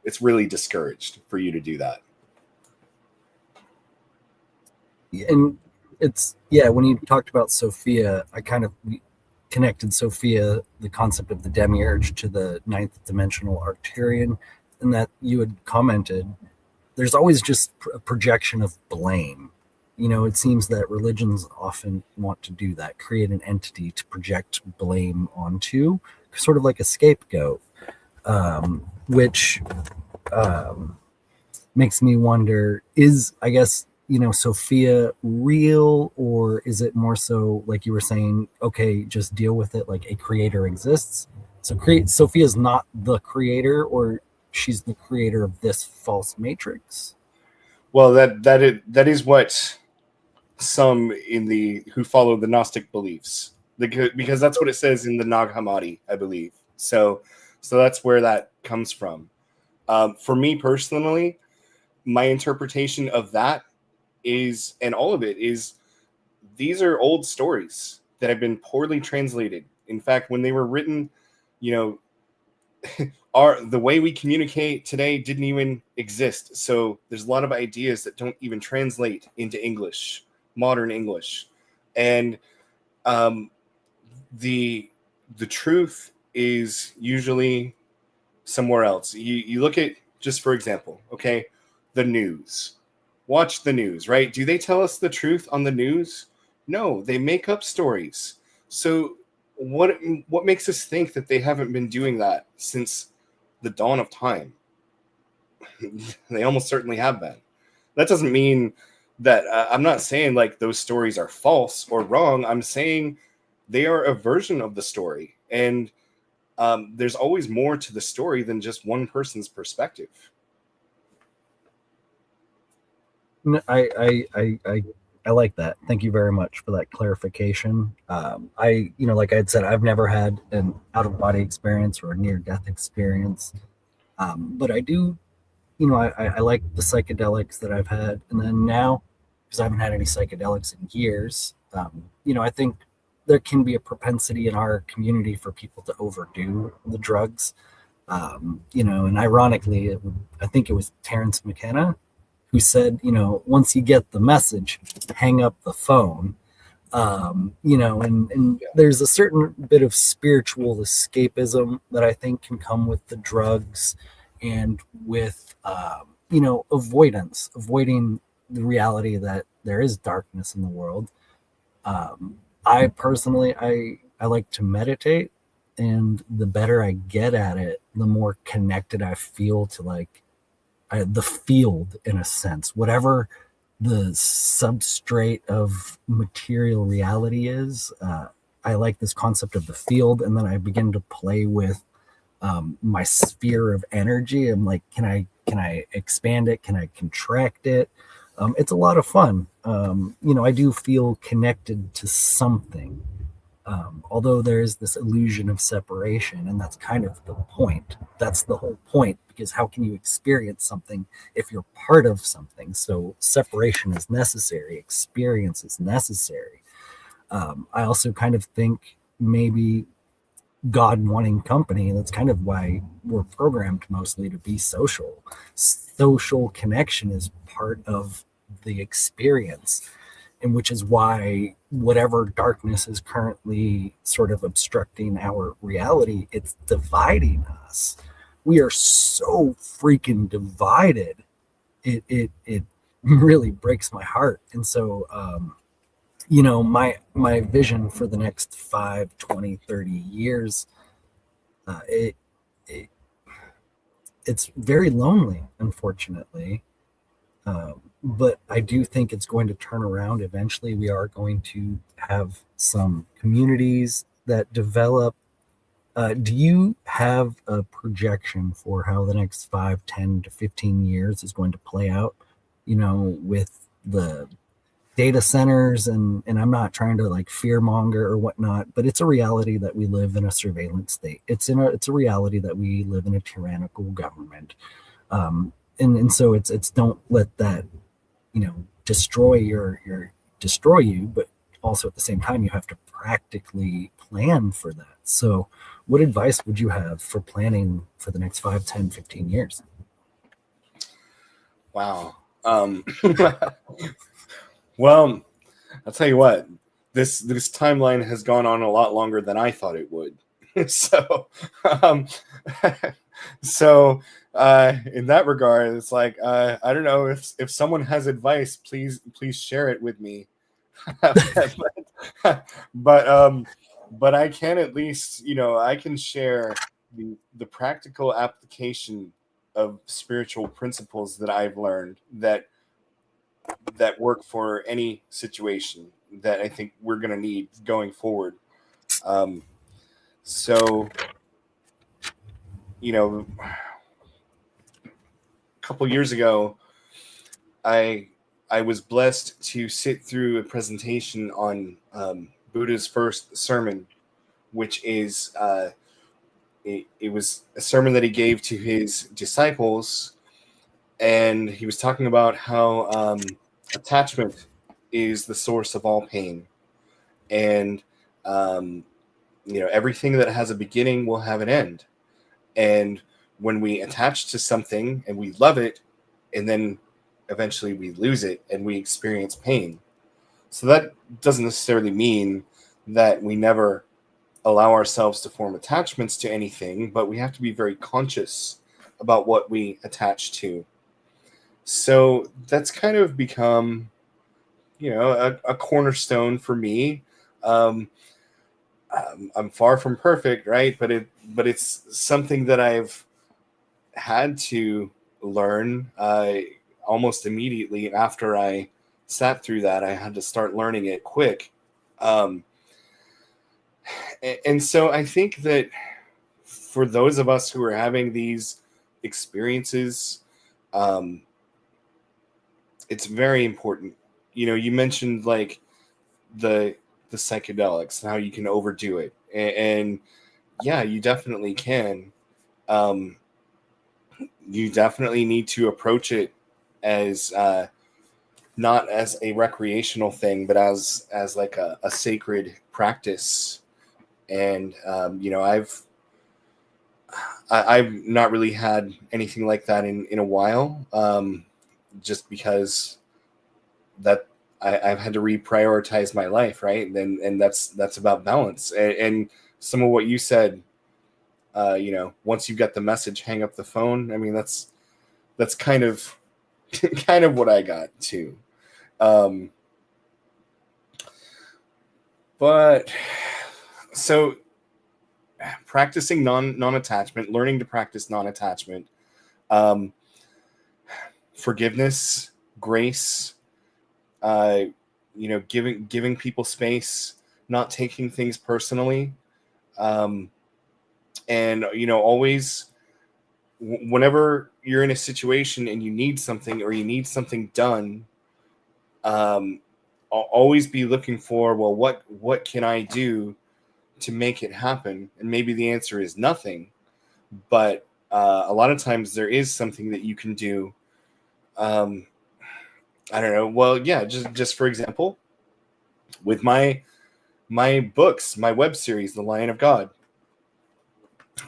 it's really discouraged for you to do that. And when you talked about Sophia, I kind of connected Sophia, the concept of the demiurge, to the ninth dimensional Arcturian, and that you had commented there's always just a projection of blame. It seems that religions often want to do that, create an entity to project blame onto, sort of like a scapegoat, which makes me wonder, is, I guess, Sophia real, or is it more so like you were saying, okay, just deal with it like a creator exists? So Sophia is not the creator, or she's the creator of this false matrix. Well, that is what some in the who follow the Gnostic beliefs, because that's what it says in the Nag Hammadi, I believe. So that's where that comes from. For me personally, my interpretation of that is, and all of it is, these are old stories that have been poorly translated. In fact, when they were written, you know, the way we communicate today didn't even exist. So there's a lot of ideas that don't even translate into English, modern English, and um, the truth is usually somewhere else. You look at, just for example, okay, the news. Watch the news, right? Do they tell us the truth on the news? No, they make up stories. So what makes us think that they haven't been doing that since the dawn of time? They almost certainly have been. That doesn't mean that I'm not saying like those stories are false or wrong. I'm saying they are a version of the story, and there's always more to the story than just one person's perspective. I like that. Thank you very much for that clarification. Like I had said, I've never had an out of body experience or a near death experience, but I do. I like the psychedelics that I've had, and then now, because I haven't had any psychedelics in years, I think there can be a propensity in our community for people to overdo the drugs. And ironically, I think it was Terence McKenna who said, once you get the message, hang up the phone. And there's a certain bit of spiritual escapism that I think can come with the drugs and with, avoiding the reality that there is darkness in the world. I personally, I like to meditate, and the better I get at it, the more connected I feel to the field, in a sense, whatever the substrate of material reality is. I like this concept of the field, and then I begin to play with my sphere of energy. I'm like, can I expand it? Can I contract it? It's a lot of fun. I do feel connected to something. Although there is this illusion of separation, and that's kind of the point. That's the whole point, because how can you experience something if you're part of something? So separation is necessary, experience is necessary. I also kind of think maybe God wanting company. That's kind of why we're programmed mostly to be social. Social connection is part of the experience, and which is why whatever darkness is currently sort of obstructing our reality, it's dividing us. We are so freaking divided. It really breaks my heart. And so my vision for the next 5, 20, 30 years, uh, it, it it's very lonely, unfortunately. But I do think it's going to turn around eventually. We are going to have some communities that develop. Do you have a projection for how the next 5, 10 to 15 years is going to play out, with the data centers? And I'm not trying to like fear monger or whatnot, but it's a reality that we live in a surveillance state. It's a reality that we live in a tyrannical government. And so it's don't let that destroy destroy you, but also at the same time you have to practically plan for that. So what advice would you have for planning for the next 5, 10, 15 years? Wow. Well, I'll tell you what, this timeline has gone on a lot longer than I thought it would. So um, so in that regard, it's like I don't know, if someone has advice, please share it with me. But I can at least, I can share the practical application of spiritual principles that I've learned that work for any situation that I think we're going to need going forward. So, you know, couple years ago, I I was blessed to sit through a presentation on Buddha's first sermon, which is it was a sermon that he gave to his disciples, and he was talking about how attachment is the source of all pain, and um, everything that has a beginning will have an end, and when we attach to something and we love it, and then eventually we lose it and we experience pain. So that doesn't necessarily mean that we never allow ourselves to form attachments to anything, but we have to be very conscious about what we attach to. So that's kind of become, a cornerstone for me. Um, I'm far from perfect, right? But it's something that I've had to learn almost immediately after I sat through that. I had to start learning it quick. Um, and so I think that for those of us who are having these experiences, um, it's very important. You mentioned like the the psychedelics and how you can overdo it, and yeah, you definitely can. Um, you definitely need to approach it as not as a recreational thing, but as like a sacred practice. And I've not really had anything like that in a while, just because that I've had to reprioritize my life, right? And that's about balance. And some of what you said, once you get the message, hang up the phone. I mean, that's kind of kind of what I got too. Um, but so practicing non-attachment, learning to practice non-attachment, um, forgiveness, grace, uh, giving people space, not taking things personally, um, and always whenever you're in a situation and you need something or you need something done, um, I'll always be looking for, well, what can I do to make it happen? And maybe the answer is nothing, but a lot of times there is something that you can do. um, I don't know. Well, yeah, just for example, with my books, my web series, The Lion of God,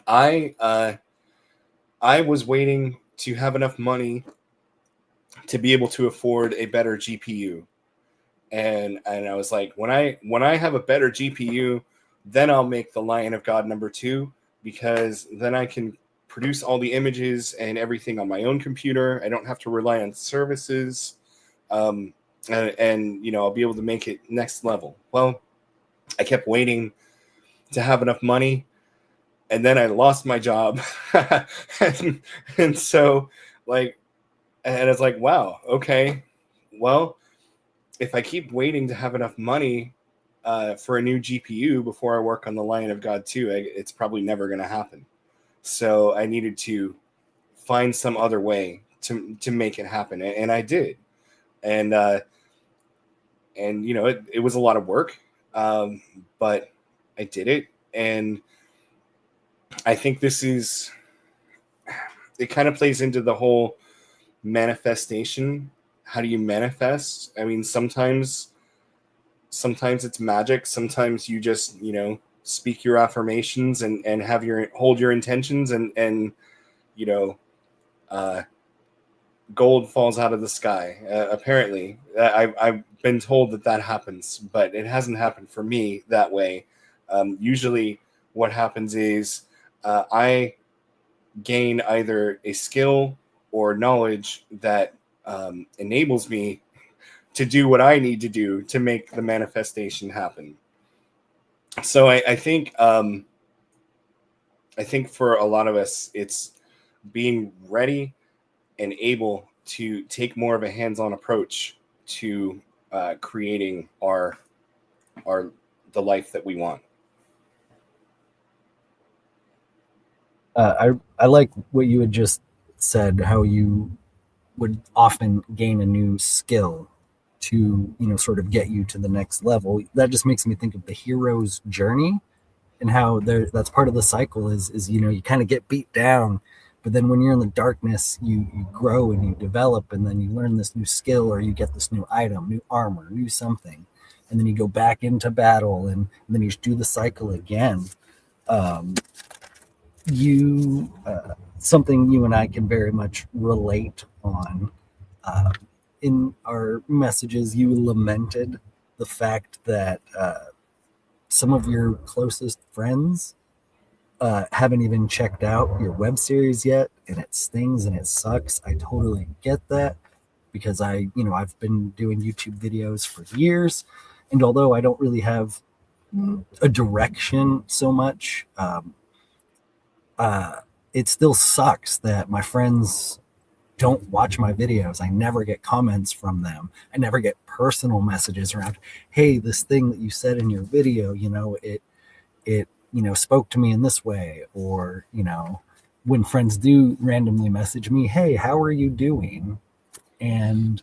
I I was waiting to have enough money to be able to afford a better GPU, and I was like, when I have a better GPU, then I'll make The Lion of God #2, because then I can produce all the images and everything on my own computer. I don't have to rely on services, um, and I'll be able to make it next level. Well, I kept waiting to have enough money, and then I lost my job, and, and so like, and it's like, wow, okay, well, if I keep waiting to have enough money for a new GPU before I work on The Lion of God 2, it's probably never going to happen. So I needed to find some other way to make it happen, and I did. And it was a lot of work, um, but I did it, and I think it kind of plays into the whole manifestation. How do you manifest? I mean, sometimes it's magic. Sometimes you just speak your affirmations and have your hold your intentions, and you know uh, gold falls out of the sky. Apparently, I've been told that happens, but it hasn't happened for me that way. Usually, what happens is I gain either a skill or knowledge that enables me to do what I need to do to make the manifestation happen. So I think for a lot of us, it's being ready and able to take more of a hands-on approach to creating our the life that we want. I like what you had just said, how you would often gain a new skill to, sort of get you to the next level. That just makes me think of the hero's journey and how that's part of the cycle is you kind of get beat down, but then when you're in the darkness, you grow and you develop, and then you learn this new skill, or you get this new item, new armor, new something, and then you go back into battle, and then you do the cycle again. You Something you and I can very much relate on. In our messages, you lamented the fact that some of your closest friends haven't even checked out your web series yet, and it stings and it sucks. I totally get that, because I've been doing YouTube videos for years, and although I don't really have a direction so much, it still sucks that my friends don't watch my videos. I never get comments from them. I never get personal messages around, hey, this thing that you said in your video, it spoke to me in this way. Or, when friends do randomly message me, hey, how are you doing? And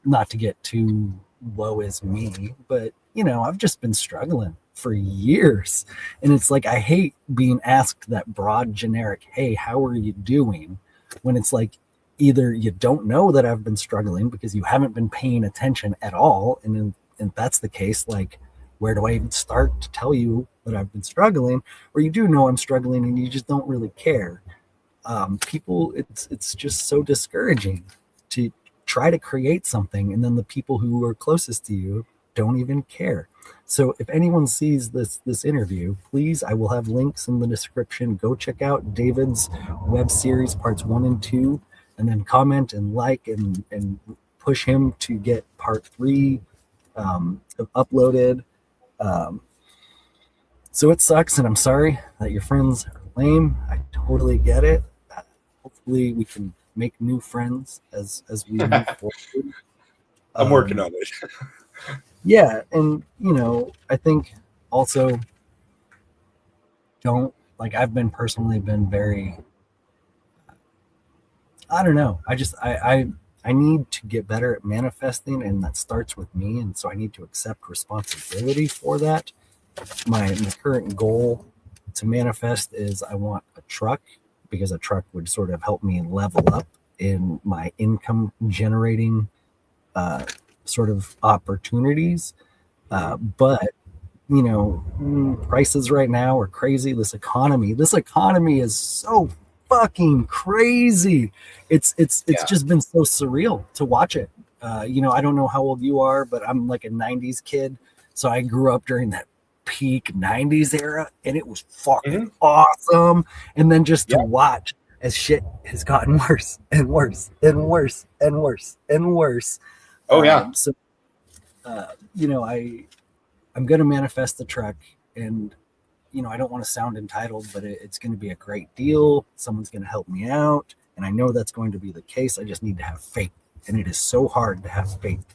not to get too woe is me, but, I've just been struggling for years. And it's like, I hate being asked that broad, generic, hey, how are you doing? When it's like, either you don't know that I've been struggling because you haven't been paying attention at all. And if that's the case, like, where do I even start to tell you that I've been struggling? Or you do know I'm struggling and you just don't really care. People, it's just so discouraging to try to create something, and then the people who are closest to you don't even care. So if anyone sees this interview, please, I will have links in the description. Go check out David's web series parts 1 and 2, and then comment and like and push him to get part 3 uploaded. So it sucks, and I'm sorry that your friends are lame. I totally get it. Hopefully we can make new friends as we move forward. I'm working on it. Yeah, and I think also I've been personally been very, I don't know. I need to get better at manifesting, and that starts with me, and so I need to accept responsibility for that. My current goal to manifest is I want a truck, because a truck would sort of help me level up in my income generating sort of opportunities. But prices right now are crazy. This economy is so fucking crazy. It's just been so surreal to watch it. I don't know how old you are, but I'm like a 90s kid, so I grew up during that peak 90s era, and it was fucking awesome. And then just to watch as shit has gotten worse and worse and worse and worse and worse. So I'm going to manifest the truck, and I don't want to sound entitled, but it's going to be a great deal. Someone's going to help me out, and I know that's going to be the case. I just need to have faith, and it is so hard to have faith,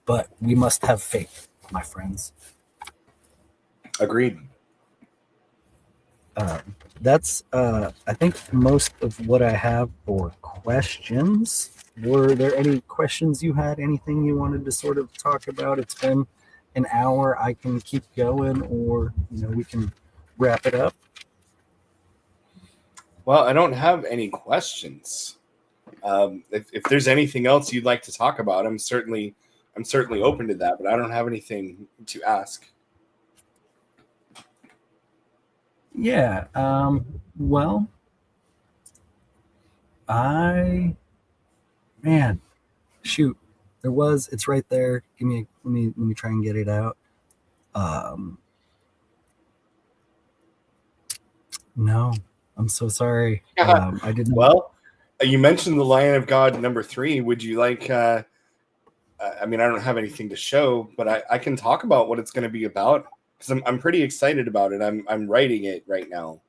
but we must have faith, my friends. Agreed. That's I think most of what I have for questions. Were there any questions you had? Anything you wanted to sort of talk about? It's been an hour. I can keep going, or we can wrap it up. Well, I don't have any questions. If there's anything else you'd like to talk about, I'm certainly open to that, but I don't have anything to ask. Yeah. Well, shoot, it's right there. Let me try and get it out. No, I'm so sorry. I didn't. Well, you mentioned the Lion of God number 3. Would you like? I don't have anything to show, but I can talk about what it's going to be about, because I'm pretty excited about it. I'm writing it right now.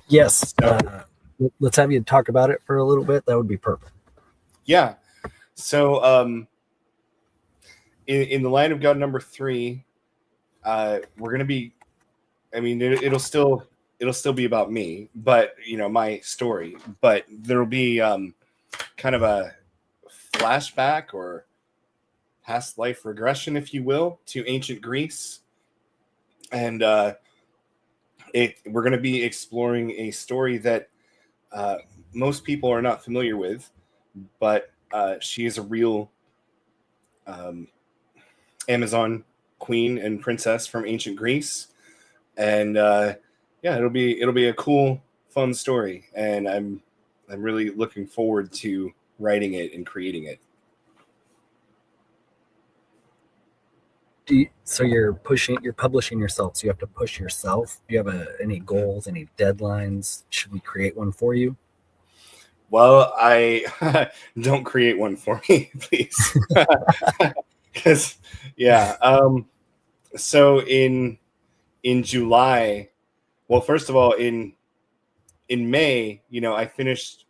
Yes. Let's have you talk about it for a little bit. That would be perfect. Yeah. So in the Lion of God number 3, we're going to be, it'll still be about me, but my story, but there'll be kind of a flashback or past life regression, if you will, to ancient Greece. And we're going to be exploring a story that most people are not familiar with, but she is a real Amazon queen and princess from ancient Greece. And yeah, it'll be a cool, fun story, and I'm really looking forward to writing it and creating it. So you're publishing yourself, so you have to push yourself. Do you have any goals, any deadlines? Should we create one for you? Well, I don't create one for me, please. Because yeah. So in July, well, first of all, in May, I finished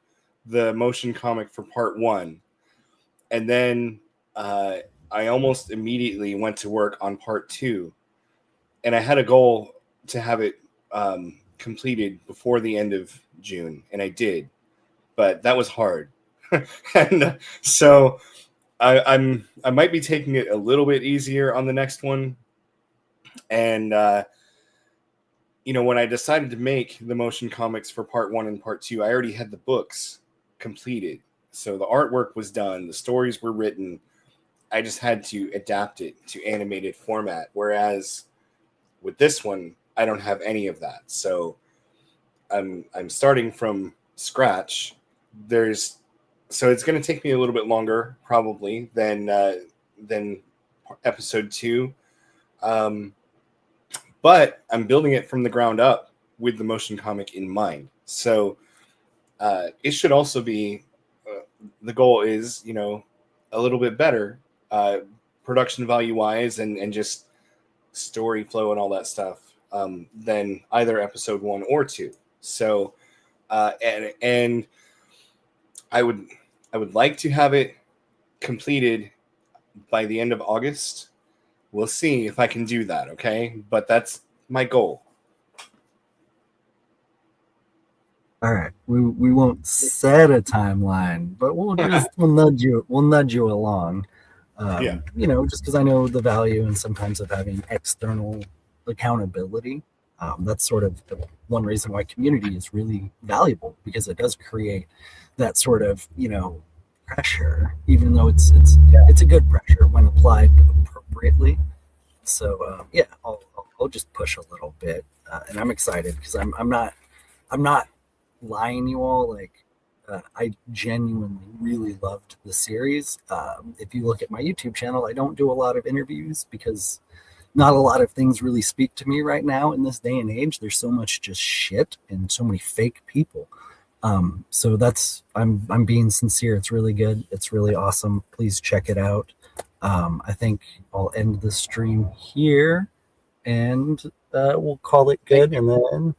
the motion comic for part 1, and then I almost immediately went to work on part 2, and I had a goal to have it completed before the end of June, and I did, but that was hard. And so I might be taking it a little bit easier on the next one. And when I decided to make the motion comics for part 1 and part 2, I already had the books completed, so the artwork was done, the stories were written. I just had to adapt it to animated format, whereas with this one, I don't have any of that. So I'm starting from scratch. So it's going to take me a little bit longer, probably, than episode 2. But I'm building it from the ground up with the motion comic in mind. So it should also be, the goal is, a little bit better production value wise and just story flow and all that stuff than either episode 1 or 2. So and I would like to have it completed by the end of August. We'll see if I can do that, okay? But that's my goal. All right, we won't set a timeline, but we'll nudge you along. Yeah. Just because I know the value and sometimes of having external accountability. That's sort of the one reason why community is really valuable, because it does create that sort of pressure, even though it's a good pressure when applied appropriately. So yeah, I'll just push a little bit, and I'm excited because I'm not lying you all. Like I genuinely really loved the series. If you look at my YouTube channel, I don't do a lot of interviews because not a lot of things really speak to me right now in this day and age. There's so much just shit and so many fake people. So I'm being sincere. It's really good. It's really awesome. Please check it out. I think I'll end the stream here, and we'll call it good. And then